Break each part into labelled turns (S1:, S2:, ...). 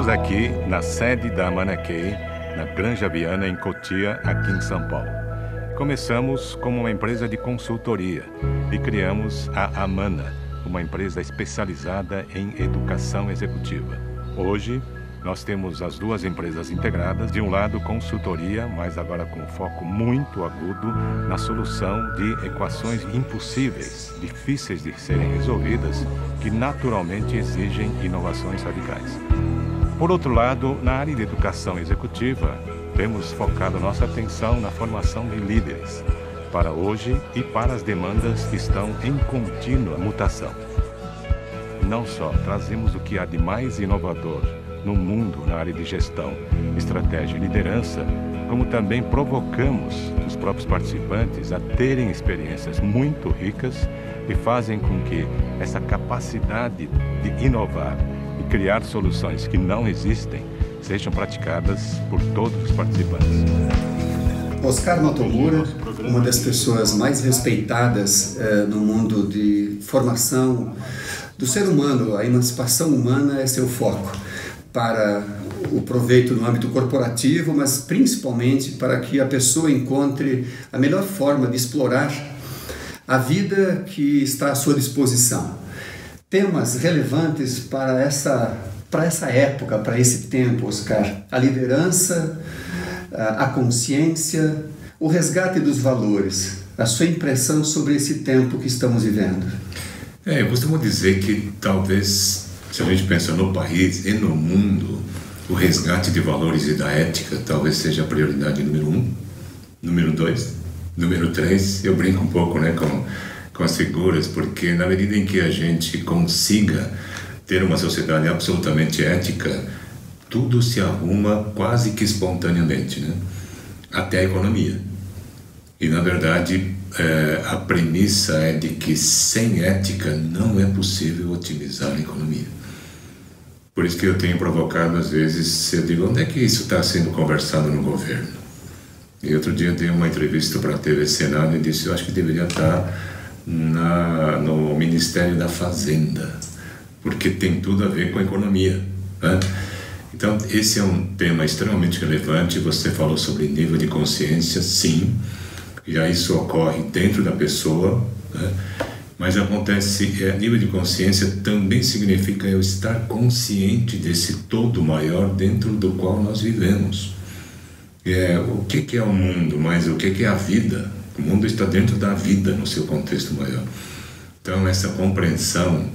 S1: Estamos aqui na sede da Amana Key, na Granja Viana, em Cotia, aqui em São Paulo. Começamos como uma empresa de consultoria e criamos a Amana, uma empresa especializada em educação executiva. Hoje, nós temos as duas empresas integradas, de um lado consultoria, mas agora com foco muito agudo na solução de equações impossíveis, difíceis de serem resolvidas, que naturalmente exigem inovações radicais. Por outro lado, na área de educação executiva, temos focado nossa atenção na formação de líderes, para hoje e para as demandas que estão em contínua mutação. Não só trazemos o que há de mais inovador no mundo na área de gestão, estratégia e liderança, como também provocamos os próprios participantes a terem experiências muito ricas e fazem com que essa capacidade de inovar e criar soluções que não existem sejam praticadas por todos os participantes.
S2: Oscar Notomura, uma das pessoas mais respeitadas no mundo de formação do ser humano, a emancipação humana é seu foco, para o proveito no âmbito corporativo, mas principalmente para que a pessoa encontre a melhor forma de explorar a vida que está à sua disposição. Temas relevantes para essa época, para esse tempo, Oscar: a liderança, a consciência, o resgate dos valores, a sua impressão sobre esse tempo que estamos vivendo.
S3: Eu costumo dizer que talvez, se a gente pensa no país e no mundo, o resgate de valores e da ética talvez seja a prioridade número 1, número 2, número 3. Eu brinco um pouco, com as figuras, porque na medida em que a gente consiga ter uma sociedade absolutamente ética, tudo se arruma quase que espontaneamente, até a economia. E na verdade, a premissa é de que sem ética não é possível otimizar a economia. Por isso que eu tenho provocado, às vezes, eu digo, onde é que isso está sendo conversado no governo? E outro dia eu dei uma entrevista para a TV Senado e disse, eu acho que deveria estar no Ministério da Fazenda, porque tem tudo a ver com a economia, Então, esse é um tema extremamente relevante. Você falou sobre nível de consciência, sim, já isso ocorre dentro da pessoa, mas acontece, nível de consciência também significa eu estar consciente desse todo maior dentro do qual nós vivemos. O que é o mundo, mas o que é a vida? O mundo está dentro da vida no seu contexto maior. Então, essa compreensão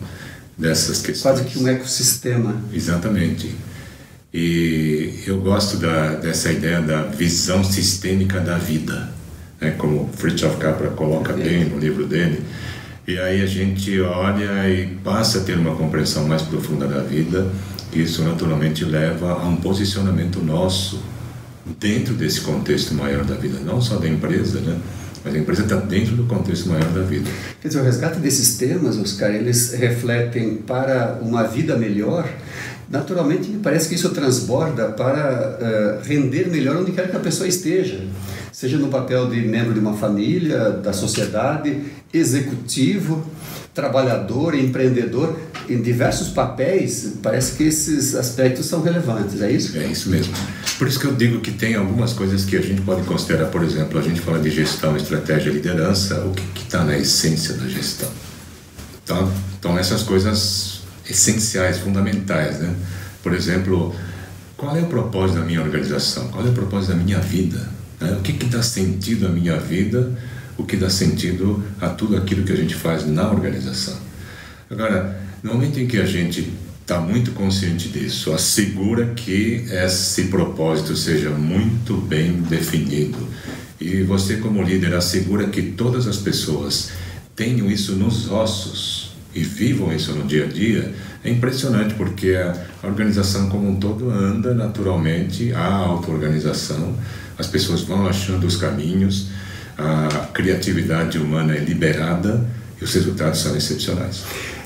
S3: dessas questões...
S2: Quase que um ecossistema.
S3: Exatamente. E eu gosto dessa ideia da visão sistêmica da vida, como Fritjof Capra coloca bem no livro dele. E aí a gente olha e passa a ter uma compreensão mais profunda da vida, e isso naturalmente leva a um posicionamento nosso dentro desse contexto maior da vida, não só da empresa, mas a empresa está dentro do contexto maior da vida.
S2: Quer dizer, o resgate desses temas, Oscar, eles refletem para uma vida melhor. Naturalmente, me parece que isso transborda para render melhor onde quer que a pessoa esteja, seja no papel de membro de uma família, da sociedade, executivo, trabalhador, empreendedor. Em diversos papéis, parece que esses aspectos são relevantes, é isso?
S3: É isso mesmo. Por isso que eu digo que tem algumas coisas que a gente pode considerar. Por exemplo, a gente fala de gestão, estratégia e liderança. O que está na essência da gestão? Então, essas coisas essenciais, fundamentais, Por exemplo, qual é o propósito da minha organização? Qual é o propósito da minha vida? O que dá sentido à minha vida? O que dá sentido a tudo aquilo que a gente faz na organização? Agora, no momento em que a gente está muito consciente disso, assegura que esse propósito seja muito bem definido, e você como líder assegura que todas as pessoas tenham isso nos ossos e vivam isso no dia a dia. É impressionante, porque a organização como um todo anda naturalmente, a auto-organização, as pessoas vão achando os caminhos, a criatividade humana é liberada e os resultados são excepcionais.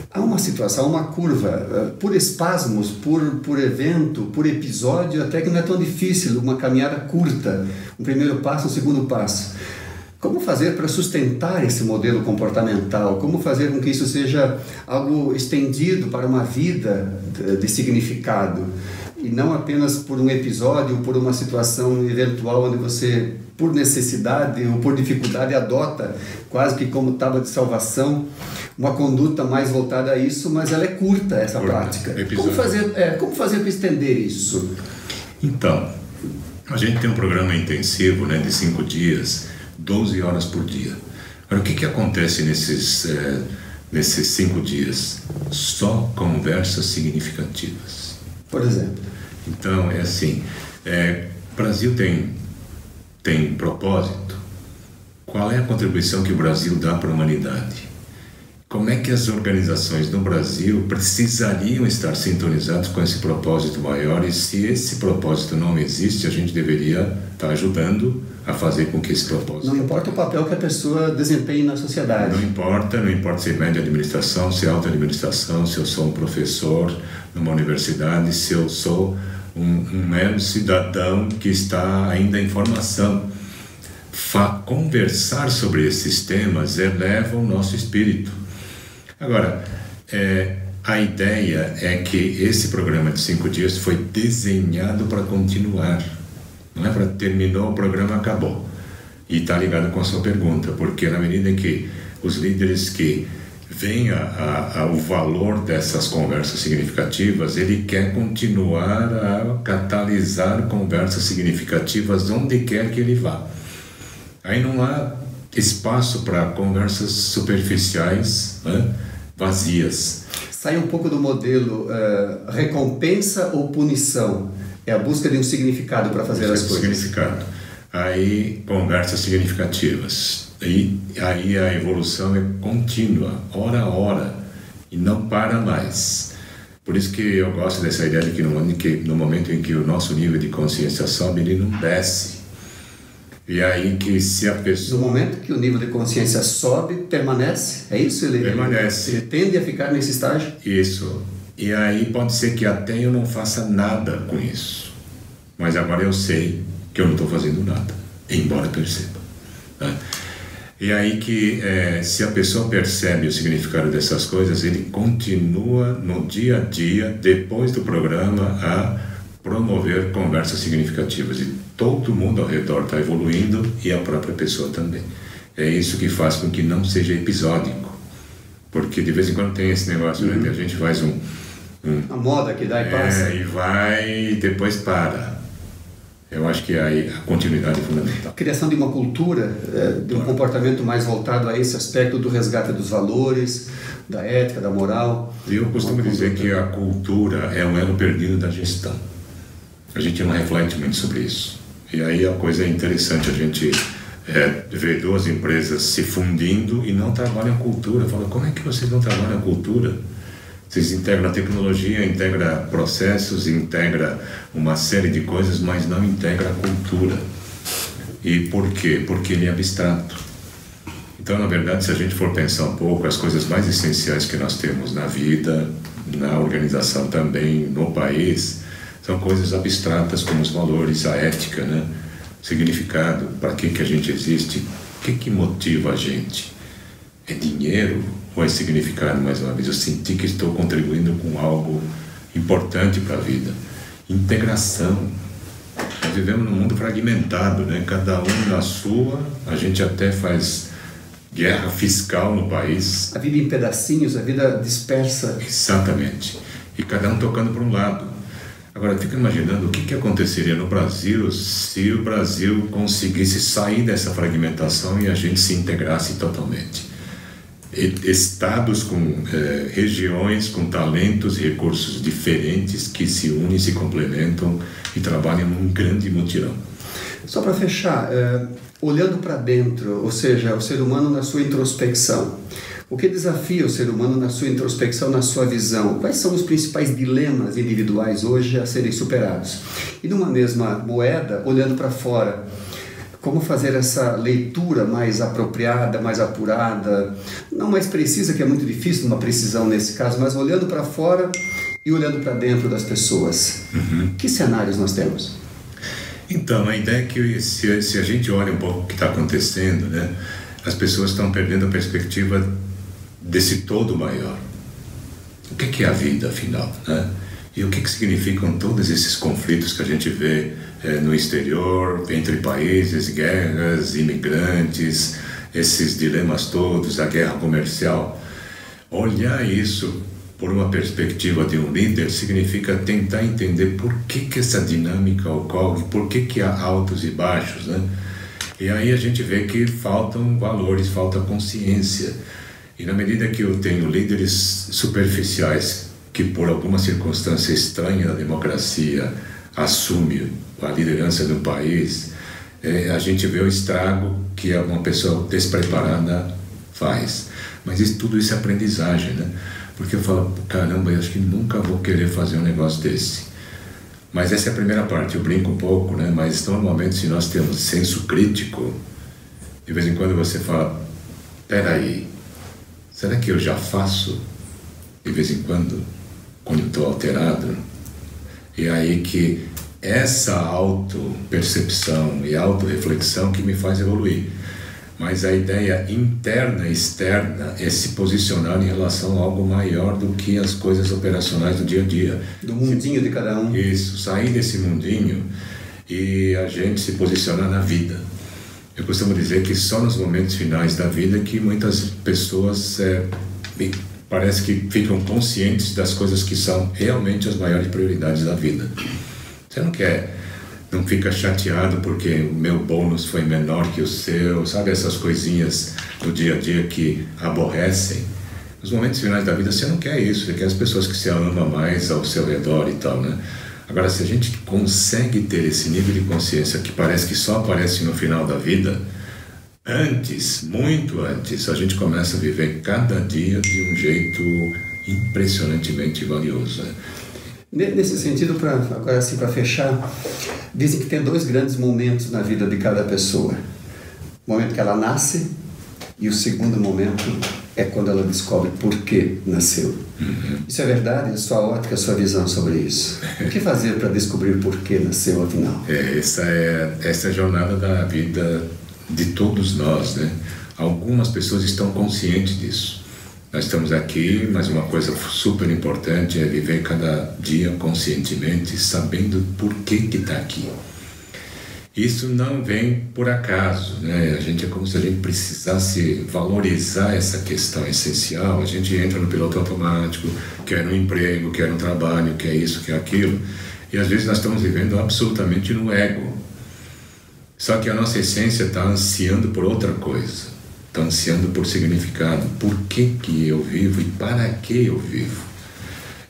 S2: Há uma situação, uma curva, por espasmos, por evento, por episódio, até que não é tão difícil, uma caminhada curta, um primeiro passo, um segundo passo. Como fazer para sustentar esse modelo comportamental? Como fazer com que isso seja algo estendido para uma vida de significado? e não apenas por um episódio, por uma situação eventual onde você, por necessidade ou por dificuldade, adota quase que como tábua de salvação uma conduta mais voltada a isso, mas ela é curta, essa prática. Como fazer para estender isso?
S3: Então, a gente tem um programa intensivo, né, de 5 dias, 12 horas por dia. Agora, o que acontece nesses 5 dias? Só conversas significativas.
S2: Por exemplo?
S3: Então, é assim, o Brasil tem propósito. Qual é a contribuição que o Brasil dá para a humanidade? Como é que as organizações no Brasil precisariam estar sintonizadas com esse propósito maior? E se esse propósito não existe, a gente deveria estar ajudando a fazer com que esse propósito...
S2: Não importa o papel que a pessoa desempenhe na sociedade.
S3: Não importa se é média administração, se é alta administração, se eu sou um professor numa universidade, se eu sou um mero cidadão que está ainda em formação. Conversar sobre esses temas eleva o nosso espírito. Agora, a ideia é que esse programa de 5 dias foi desenhado para continuar. Não é para terminou o programa, acabou. E está ligado com a sua pergunta, porque na medida em que os líderes que veem o valor dessas conversas significativas, ele quer continuar a catalisar conversas significativas onde quer que ele vá. Aí não há espaço para conversas superficiais, né, vazias.
S2: Sai um pouco do modelo recompensa ou punição. É a busca de um significado para fazer as coisas.
S3: Significado. Aí, conversas significativas. E aí a evolução é contínua, hora a hora, e não para mais. Por isso que eu gosto dessa ideia de que no momento em que o nosso nível de consciência sobe, ele não desce. E aí que se a pessoa...
S2: No momento que o nível de consciência sobe, permanece? É isso?
S3: Permanece.
S2: Ele tende a ficar nesse estágio?
S3: Isso. E aí pode ser que até eu não faça nada com isso. Mas agora eu sei que eu não estou fazendo nada, embora perceba. Né? E aí que se a pessoa percebe o significado dessas coisas, ele continua no dia a dia, depois do programa, a promover conversas significativas. E todo mundo ao redor está evoluindo e a própria pessoa também. É isso que faz com que não seja episódico. Porque de vez em quando tem esse negócio, né, que a gente faz
S2: a moda que dá e passa.
S3: E vai e depois para. Eu acho que aí a continuidade é fundamental.
S2: A criação de uma cultura, de um comportamento mais voltado a esse aspecto do resgate dos valores, da ética, da moral.
S3: Eu costumo dizer que a cultura é um elo perdido da gestão. A gente não reflete muito sobre isso. E aí a coisa é interessante, a gente vê 2 empresas se fundindo e não trabalham a cultura. Fala, como é que vocês não trabalham a cultura? Vocês integram a tecnologia, integram processos, integram uma série de coisas, mas não integram a cultura. E por quê? Porque ele é abstrato. Então, na verdade, se a gente for pensar um pouco, as coisas mais essenciais que nós temos na vida, na organização também, no país, são coisas abstratas como os valores, a ética, né? O significado, para que a gente existe, o que motiva a gente? É dinheiro ou é significado? Mais uma vez, eu senti que estou contribuindo com algo importante para a vida. Integração. Nós vivemos num mundo fragmentado, né? Cada um na sua, a gente até faz guerra fiscal no país.
S2: A vida em pedacinhos, a vida dispersa.
S3: Exatamente. E cada um tocando para um lado. Agora, eu fico imaginando o que aconteceria no Brasil se o Brasil conseguisse sair dessa fragmentação e a gente se integrasse totalmente. Estados com regiões com talentos e recursos diferentes que se unem, se complementam e trabalham num grande mutirão.
S2: Só para fechar, olhando para dentro, ou seja, o ser humano na sua introspecção, o que desafia o ser humano na sua introspecção, na sua visão? Quais são os principais dilemas individuais hoje a serem superados? E numa mesma moeda, olhando para fora, como fazer essa leitura mais apropriada, mais apurada, não mais precisa, que é muito difícil uma precisão nesse caso, mas olhando para fora e olhando para dentro das pessoas. Que cenários nós temos?
S3: Então, a ideia é que se a gente olha um pouco o que está acontecendo, né, as pessoas estão perdendo a perspectiva desse todo maior. O que é a vida, afinal? Né? E o que significam todos esses conflitos que a gente vê no exterior, entre países, guerras, imigrantes, esses dilemas todos, a guerra comercial? Olhar isso por uma perspectiva de um líder significa tentar entender por que essa dinâmica ocorre, por que há altos e baixos, né? E aí a gente vê que faltam valores, falta consciência. E na medida que eu tenho líderes superficiais que por alguma circunstância estranha da democracia assume a liderança do país, a gente vê o estrago que uma pessoa despreparada faz. Mas tudo isso é aprendizagem, né? Porque eu falo, caramba, eu acho que nunca vou querer fazer um negócio desse. Mas essa é a primeira parte, eu brinco um pouco, né? Mas normalmente se nós temos senso crítico, de vez em quando você fala, peraí, será que eu já faço? De vez em quando estou alterado? E aí que essa auto-percepção e auto-reflexão que me faz evoluir. Mas a ideia interna e externa é se posicionar em relação a algo maior do que as coisas operacionais do dia a dia.
S2: Do mundinho de cada um.
S3: Isso, sair desse mundinho e a gente se posicionar na vida. Eu costumo dizer que só nos momentos finais da vida que muitas pessoas parece que ficam conscientes das coisas que são realmente as maiores prioridades da vida. Você não fica chateado porque o meu bônus foi menor que o seu, sabe? Essas coisinhas do dia a dia que aborrecem. Nos momentos finais da vida você não quer isso, você quer as pessoas que você ama mais ao seu redor e tal, né? Agora, se a gente consegue ter esse nível de consciência que parece que só aparece no final da vida, antes, muito antes, a gente começa a viver cada dia de um jeito impressionantemente valioso, né?
S2: Nesse sentido, agora assim, para fechar, dizem que tem 2 grandes momentos na vida de cada pessoa. O momento que ela nasce e o segundo momento é quando ela descobre por que nasceu.
S3: Uhum.
S2: Isso é verdade? A sua ótica, a sua visão sobre isso? O que fazer para descobrir por que nasceu, afinal?
S3: Essa é a jornada da vida de todos nós, né? Algumas pessoas estão conscientes disso. Nós estamos aqui, mas uma coisa super importante é viver cada dia conscientemente, sabendo por que está aqui. Isso não vem por acaso, né? É como se a gente precisasse valorizar essa questão essencial. A gente entra no piloto automático, quer um emprego, quer um trabalho, quer isso, quer aquilo. E às vezes nós estamos vivendo absolutamente no ego. Só que a nossa essência está ansiando por outra coisa. Está ansiando por significado. Por que eu vivo e para que eu vivo?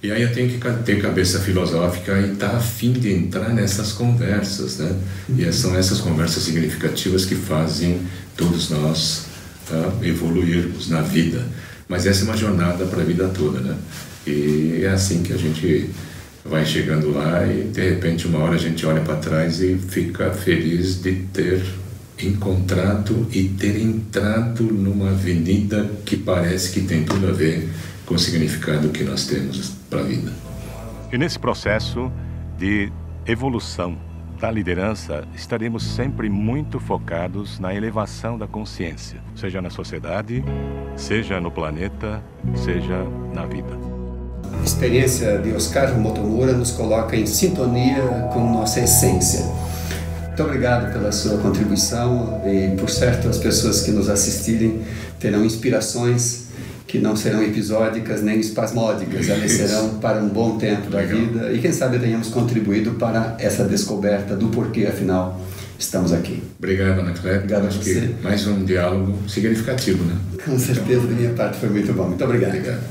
S3: E aí eu tenho que ter cabeça filosófica e estar a fim de entrar nessas conversas, né? E são essas conversas significativas que fazem todos nós evoluirmos na vida. Mas essa é uma jornada para a vida toda, né? E é assim que a gente vai chegando lá e de repente uma hora a gente olha para trás e fica feliz de ter encontrado e ter entrado numa avenida que parece que tem tudo a ver com o significado que nós temos para a vida.
S1: E nesse processo de evolução da liderança, estaremos sempre muito focados na elevação da consciência, seja na sociedade, seja no planeta, seja na vida.
S2: A experiência de Oscar Motomura nos coloca em sintonia com nossa essência. Muito obrigado pela sua contribuição e, por certo, as pessoas que nos assistirem terão inspirações que não serão episódicas nem espasmódicas, elas serão para um bom tempo da vida e quem sabe tenhamos contribuído para essa descoberta do porquê, afinal, estamos aqui.
S3: Obrigado, Anacleto.
S2: Obrigado a você.
S3: Mais um diálogo significativo, né?
S2: Com certeza, da minha parte foi muito bom. Muito obrigado.
S3: Obrigado.